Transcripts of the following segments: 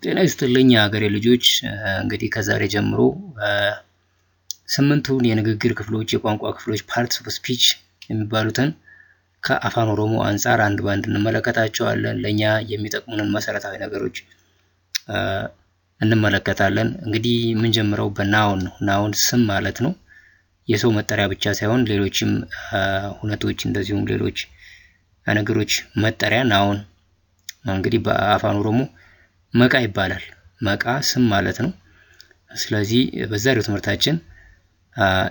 ጤና ይስጥልኝ የሀገሬ ልጆች። እንግዲህ ከዛሬ ጀምሮ ስምንቱን የንግግር ክፍሎች የቋንቋ ክፍሎች ፓርትስ ኦፍ ስፒች የሚባሉትን ከአፋን ኦሮሞ አንፃር አንድ ባንድ እንመለከታቸዋለን። ለኛ የሚጠቅሙንን መሰረታዊ ነገሮች እንመለከታለን። እንግዲህ የምንጀምረው በናውን ነው። ናውን ስም ማለት ነው። የሰው መጠሪያ ብቻ ሳይሆን ሌሎችም ሁነቶች እንደዚሁም ሌሎች ነገሮች መጠሪያ ናውን እንግዲህ በአፋን ኦሮሞ መቃ ይባላል። መቃ ስም ማለት ነው። ስለዚህ በዛሬው ትምህርታችን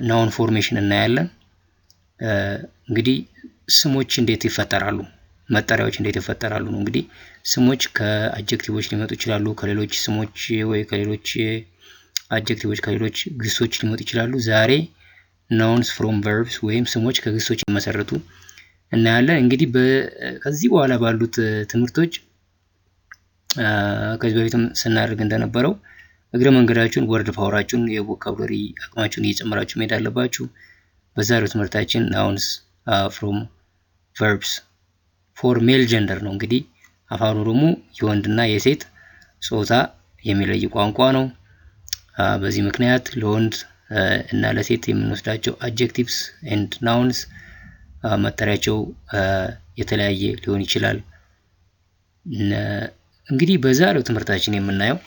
ናውን ፎርሜሽን እናያለን። እንግዲህ ስሞች እንዴት ይፈጠራሉ፣ መጠሪያዎች እንዴት ይፈጠራሉ ነው። እንግዲህ ስሞች ከአጀክቲቮች ሊመጡ ይችላሉ፣ ከሌሎች ስሞች ወይ ከሌሎች አጀክቲቮች ከሌሎች ግሶች ሊመጡ ይችላሉ። ዛሬ ናውንስ ፍሮም ቨርብስ ወይም ስሞች ከግሶች መሰረቱ እናያለን። እንግዲህ ከዚህ በኋላ ባሉት ትምህርቶች ከዚህ በፊትም ስናደርግ እንደነበረው እግረ መንገዳችሁን ወርድ ፓወራችሁን የቮካቡላሪ አቅማችሁን እየጨመራችሁ መሄድ አለባችሁ። በዛሬው ትምህርታችን ናውንስ ፍሮም ቨርብስ ፎር ሜል ጀንደር ነው። እንግዲህ አፋን ኦሮሞ የወንድና የሴት ጾታ የሚለይ ቋንቋ ነው። በዚህ ምክንያት ለወንድ እና ለሴት የምንወስዳቸው አጀክቲቭስ ኤንድ ናውንስ መጠሪያቸው የተለያየ ሊሆን ይችላል። እንግዲህ በዛሬው ትምህርታችን የምናየው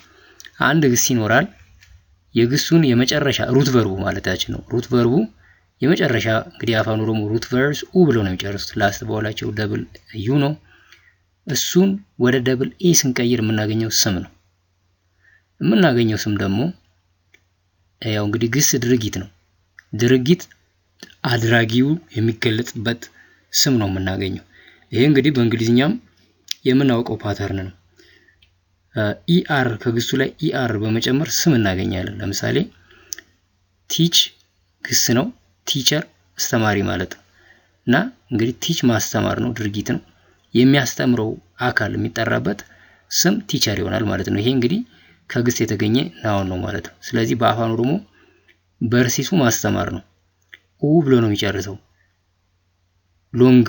አንድ ግስ ይኖራል። የግሱን የመጨረሻ ሩት ቨርቡ ማለታችን ነው። ሩት ቨርቡ የመጨረሻ እንግዲህ አፋን ኦሮሞ ሩት ቨርብስ ኡ ብለው ነው የሚጨርሱት። ላስት በኋላቸው ደብል ዩ ነው። እሱን ወደ ደብል ኤ ስንቀይር የምናገኘው ስም ነው። የምናገኘው ስም ደግሞ ያው እንግዲህ ግስ ድርጊት ነው። ድርጊት አድራጊው የሚገለጽበት ስም ነው የምናገኘው። ይሄ እንግዲህ በእንግሊዝኛም የምናውቀው ፓተርን ነው። ኢአር ከግሱ ላይ ኢአር በመጨመር ስም እናገኛለን። ለምሳሌ ቲች ግስ ነው። ቲቸር አስተማሪ ማለት ነው። እና እንግዲህ ቲች ማስተማር ነው፣ ድርጊት ነው። የሚያስተምረው አካል የሚጠራበት ስም ቲቸር ይሆናል ማለት ነው። ይሄ እንግዲህ ከግስ የተገኘ ናውን ነው ማለት ነው። ስለዚህ በአፋን ኦሮሞ በርሲሱ ማስተማር ነው። ኡ ብሎ ነው የሚጨርሰው። ሎንግ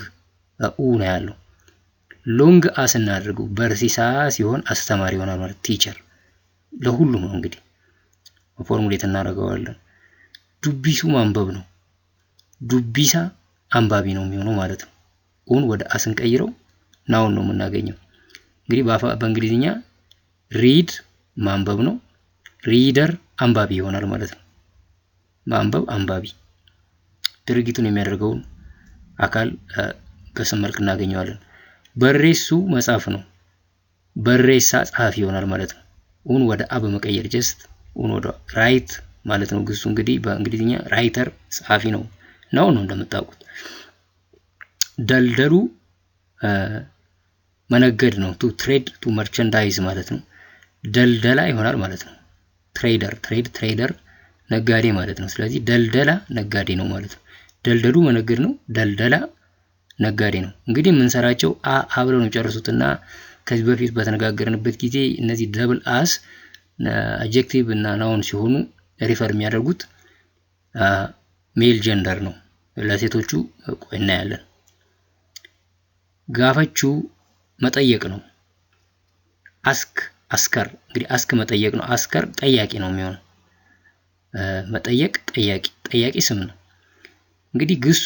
ኡ ነው ያለው። ሎንግ አስ እናድርገው በርሲሳ ሲሆን አስተማሪ ይሆናል ማለት ቲቸር። ለሁሉም ነው እንግዲህ ፎርሙሌት እናደርገዋለን። ዱቢሱ ማንበብ ነው። ዱቢሳ አንባቢ ነው የሚሆነው ማለት ነው። ኡን ወደ አስን ቀይረው ናውን ነው የምናገኘው። እንግዲህ በእንግሊዝኛ ሪድ ማንበብ ነው። ሪደር አንባቢ ይሆናል ማለት ነው። ማንበብ አንባቢ። ድርጊቱን የሚያደርገውን አካል በስም መልክ እናገኘዋለን። በሬሱ መጻፍ ነው። በሬሳ ጸሐፊ ይሆናል ማለት ነው። ኡን ወደ አ በመቀየር ጀስት ኡን ወደ ራይት ማለት ነው። ግሱ እንግዲህ በእንግሊዝኛ ራይተር ጸሐፊ ነው ነው እንደምታውቁት። ደልደሉ መነገድ ነው። ቱ ትሬድ ቱ መርቸንዳይዝ ማለት ነው። ደልደላ ይሆናል ማለት ነው። ትሬደር ትሬደር ነጋዴ ማለት ነው። ስለዚህ ደልደላ ነጋዴ ነው ማለት ነው። ደልደሉ መነገድ ነው። ደልደላ ነጋዴ ነው። እንግዲህ የምንሰራቸው አብረው ነው የሚጨርሱትና ከዚህ በፊት በተነጋገርንበት ጊዜ እነዚህ ደብል አስ አጀክቲቭ እና ናውን ሲሆኑ ሪፈር የሚያደርጉት ሜል ጀንደር ነው። ለሴቶቹ ቆይ እናያለን። ጋፈቹ መጠየቅ ነው። አስክ አስከር እንግዲህ አስክ መጠየቅ ነው። አስከር ጠያቂ ነው የሚሆነው። መጠየቅ ጠያቂ ስም ነው። እንግዲህ ግሱ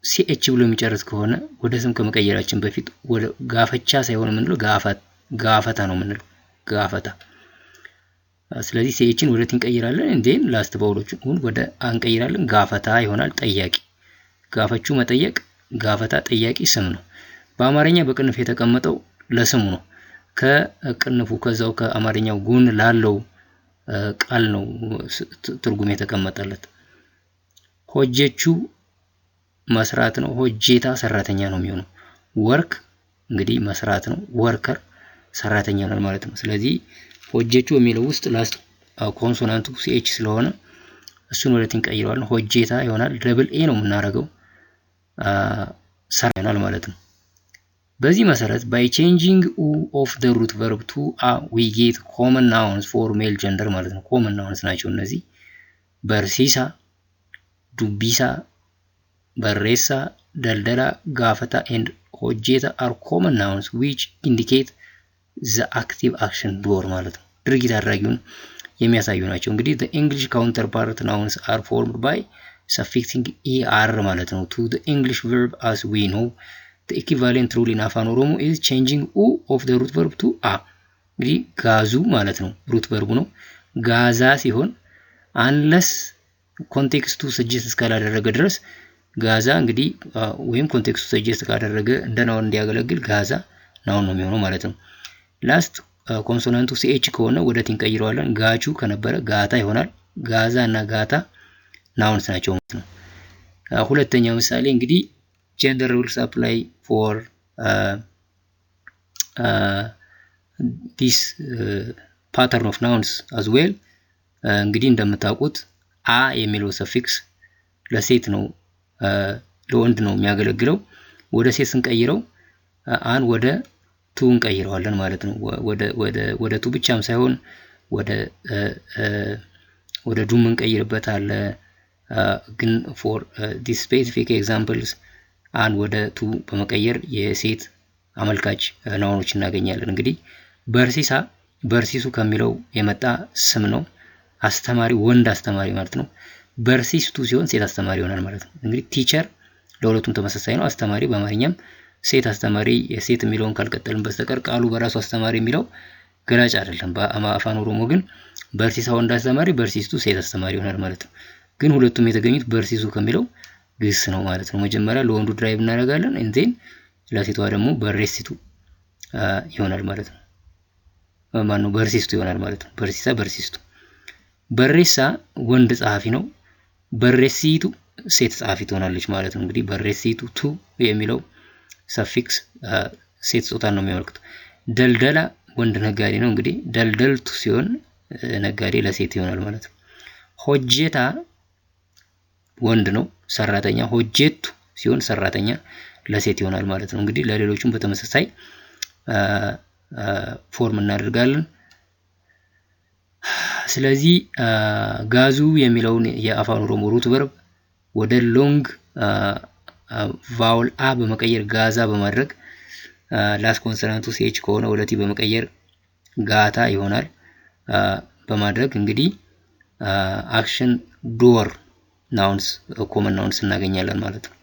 ሲኤች ብሎ የሚጨርስ ከሆነ ወደ ስም ከመቀየራችን በፊት ወደ ጋፈቻ ሳይሆን የምንለው ጋፈታ ነው የምንለው። ጋፈታ። ስለዚህ ሲኤችን ወደ ቲ እንቀይራለን። እንዴን ላስት ባውሎቹን ወደ አንቀይራለን። ጋፈታ ይሆናል ጠያቂ። ጋፈቹ መጠየቅ፣ ጋፈታ ጠያቂ ስም ነው። በአማርኛ በቅንፍ የተቀመጠው ለስሙ ነው። ከቅንፉ ከዛው ከአማርኛው ጎን ላለው ቃል ነው ትርጉም የተቀመጠለት። ሆጀቹ መስራት ነው። ሆጄታ ሰራተኛ ነው የሚሆነው። ወርክ እንግዲህ መስራት ነው። ወርከር ሰራተኛ ነው ማለት ነው። ስለዚህ ሆጀቹ የሚለው ውስጥ ላስት ኮንሶናንቱ ሲኤች ስለሆነ እሱን ወደ ቲ እንቀይረዋለን። ሆጄታ ይሆናል። ደብል ኤ ነው የምናደርገው። ሰራ ይሆናል ማለት ነው። በዚህ መሰረት by changing u of the root verb to a we get common nouns for male gender ማለት ነው። common nouns ናቸው እነዚህ። በርሲሳ፣ ዱቢሳ፣ በሬሳ፣ ደልደላ፣ ጋፈታ and hojjeta are common nouns which indicate ዘ አክቲቭ አክሽን ዶር ማለት ነው። ድርጊት አድራጊውን የሚያሳዩ ናቸው። እንግዲህ the English counterpart nouns are formed by suffixing er ማለት ነው to the English verb as we know. the equivalent rule in አፋን ኦሮሞ is changing u of the root verb to a። እንግዲህ ጋዙ ማለት ነው ሩት ቨርቡ ነው። ጋዛ ሲሆን አንለስ ኮንቴክስቱ ሰጀስት እስካላደረገ ድረስ ጋዛ እንግዲህ ወይም ኮንቴክስቱ ሰጀስት ካደረገ እንደ ናውን እንዲያገለግል ጋዛ ናውን ነው የሚሆነው ማለት ነው። ላስት ኮንሶናንቱ ሲኤች ከሆነ ወደ ቲ እንቀይረዋለን። ጋቹ ከነበረ ጋታ ይሆናል። ጋዛ እና ጋታ ናውንስ ናቸው ማለት ነው። ሁለተኛው ምሳሌ እንግዲህ ጀንደር ሩልስ አፕላይ ፎር ዲስ ፓተርን ኦፍ ናውንስ አዝ ዌል። እንግዲህ እንደምታውቁት አ የሚለው ሰፊክስ ለሴት ነው ለወንድ ነው የሚያገለግለው። ወደ ሴት ስንቀይረው አን ወደ ቱ እንቀይረዋለን ማለት ነው። ወደ ቱ ብቻም ሳይሆን ወደ ዱም እንቀይርበት አለ። ግን ፎር ዲስ ስፔሲፊክ ኤግዛምፕልስ አን ወደ ቱ በመቀየር የሴት አመልካች ናውኖች እናገኛለን። እንግዲህ በርሲሱ ከሚለው የመጣ ስም ነው። አስተማሪ ወንድ አስተማሪ ማለት ነው። በርሲስቱ ሲሆን ሴት አስተማሪ ይሆናል ማለት ነው። እንግዲህ ቲቸር ለሁለቱም ተመሳሳይ ነው። አስተማሪ በአማርኛም ሴት አስተማሪ የሴት የሚለውን ካልቀጠልን በስተቀር ቃሉ በራሱ አስተማሪ የሚለው ገላጭ አይደለም። በአፋን ኦሮሞ ግን በርሲሳ ወንድ አስተማሪ፣ በርሲስቱ ሴት አስተማሪ ይሆናል ማለት ነው። ግን ሁለቱም የተገኙት በርሲሱ ከሚለው ግስ ነው ማለት ነው። መጀመሪያ ለወንዱ ድራይቭ እናደርጋለን እንዴን ለሴቷ ደግሞ በሬሲቱ ይሆናል ማለት ነው። ማነው በርሲስቱ ይሆናል ማለት ነው። በርሲሳ በርሲስቱ። በሬሳ ወንድ ጸሐፊ ነው። በሬሲቱ ሴት ጸሐፊ ትሆናለች ማለት ነው። እንግዲህ በሬሲቱ ቱ የሚለው ሰፊክስ ሴት ጾታን ነው የሚያመለክተው። ደልደላ ወንድ ነጋዴ ነው። እንግዲህ ደልደልቱ ሲሆን ነጋዴ ለሴት ይሆናል ማለት ነው። ሆጄታ ወንድ ነው ሰራተኛ። ሆጄቱ ሲሆን ሰራተኛ ለሴት ይሆናል ማለት ነው። እንግዲህ ለሌሎቹም በተመሳሳይ ፎርም እናደርጋለን። ስለዚህ ጋዙ የሚለውን የአፋን ኦሮሞ ሩት ቨርብ ወደ ሎንግ ቫውል አ በመቀየር ጋዛ በማድረግ ላስት ኮንሶናንቱ ሲኤች ከሆነ ወደ ቲ በመቀየር ጋታ ይሆናል በማድረግ እንግዲህ አክሽን ዶር ናውንስ ኮመን ናውንስ እናገኛለን ማለት ነው።